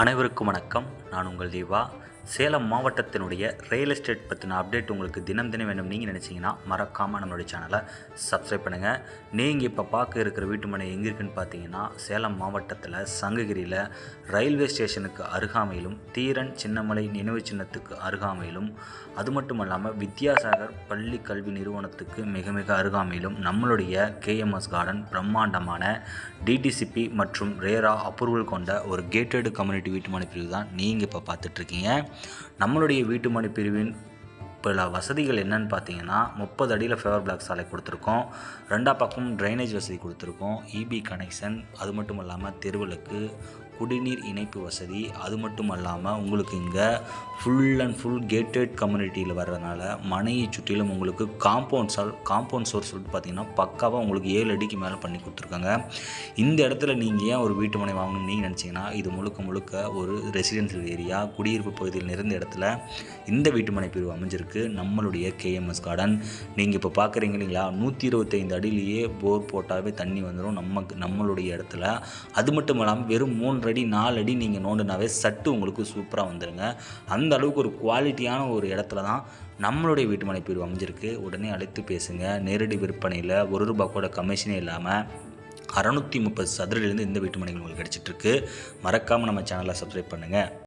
அனைவருக்கும் வணக்கம். நான் உங்கள் தீபா. சேலம் மாவட்டத்தினுடைய ரியல் எஸ்டேட் பற்றின அப்டேட் உங்களுக்கு தினம் தினம் வேணும் நீங்கள் நினச்சிங்கன்னா மறக்காமல் நம்மளுடைய சேனலை சப்ஸ்கிரைப் பண்ணுங்கள். நீங்கள் இப்போ பார்க்க இருக்கிற வீட்டு மனை எங்கே இருக்குன்னு பார்த்தீங்கன்னா சேலம் மாவட்டத்தில் சங்ககிரியில் ரயில்வே ஸ்டேஷனுக்கு அருகாமையிலும் தீரன் சின்னமலை நினைவு சின்னத்துக்கு அருகாமையிலும் அது மட்டும் இல்லாமல் வித்யாசாகர் பள்ளி கல்வி நிறுவனத்துக்கு மிக மிக அருகாமையிலும் நம்மளுடைய கேஎம்எஸ் கார்டன் பிரம்மாண்டமான டிடிசிபி மற்றும் ரேரா அப்ரூவல் கொண்ட ஒரு கேட்டட் கம்யூனிட்டி வீட்டுமனை பிரிவு தான் நீங்கள் இப்போ பார்த்துட்ருக்கீங்க. நம்மளுடைய வீட்டுமனை பிரிவின் பல வசதிகள் என்னன்னு பார்த்தீங்கன்னா 30 அடியில் ஃபேவர் பிளாக் சாலை கொடுத்துருக்கோம். 2 பக்கம் ட்ரைனேஜ் வசதி கொடுத்துருக்கோம். இபி கனெக்ஷன், அது மட்டும் இல்லாமல் தெருவிளக்கு, குடிநீர் இணைப்பு வசதி, அது மட்டும் இல்லாமல் உங்களுக்கு இங்கே ஃபுல் அண்ட் ஃபுல் கேட்டட் கம்யூனிட்டியில் வர்றதுனால மனையை சுற்றிலும் உங்களுக்கு காம்பவுண்ட் சோர்ஸ் சொல்லிட்டு பார்த்தீங்கன்னா பக்காவாக உங்களுக்கு 7 அடிக்கு மேலே பண்ணி கொடுத்துருக்காங்க. இந்த இடத்துல நீங்கள் ஏன் ஒரு வீட்டு மனை வாங்கணும்னு நீங்கள் நினச்சிங்கன்னா இது முழுக்க ஒரு ரெசிடென்சியல் ஏரியா, குடியிருப்பு பகுதியில் நிறைந்த இடத்துல இந்த வீட்டுமனை பிரிவு அமைஞ்சிருக்கு. நம்மளுடைய கேஎம்எஸ் கார்டன் நீங்கள் இப்போ பார்க்குறீங்க இல்லைங்களா, 125 அடியிலேயே போர் போட்டாவே தண்ணி வந்துடும் நம்மளுடைய இடத்துல. அது மட்டும் இல்லாமல் வெறும் 3 அடி 4 அடி நீங்கள் நோண்டினாவே சட்டு உங்களுக்கு சூப்பராக வந்துடுங்க. அந்த அளவுக்கு ஒரு குவாலிட்டியான ஒரு இடத்துல தான் நம்மளுடைய வீட்டுமனை பிரிவு அமைஞ்சிருக்கு. உடனே அழைத்து பேசுங்க. நேரடி விற்பனையில் ₹1 கூட கமிஷனே இல்லாமல் 630 சதுரிலிருந்து இந்த வீட்டுமனைகள் உங்களுக்கு கிடச்சிட்ருக்கு. மறக்காமல் நம்ம சேனலை சப்ஸ்கிரைப் பண்ணுங்கள்.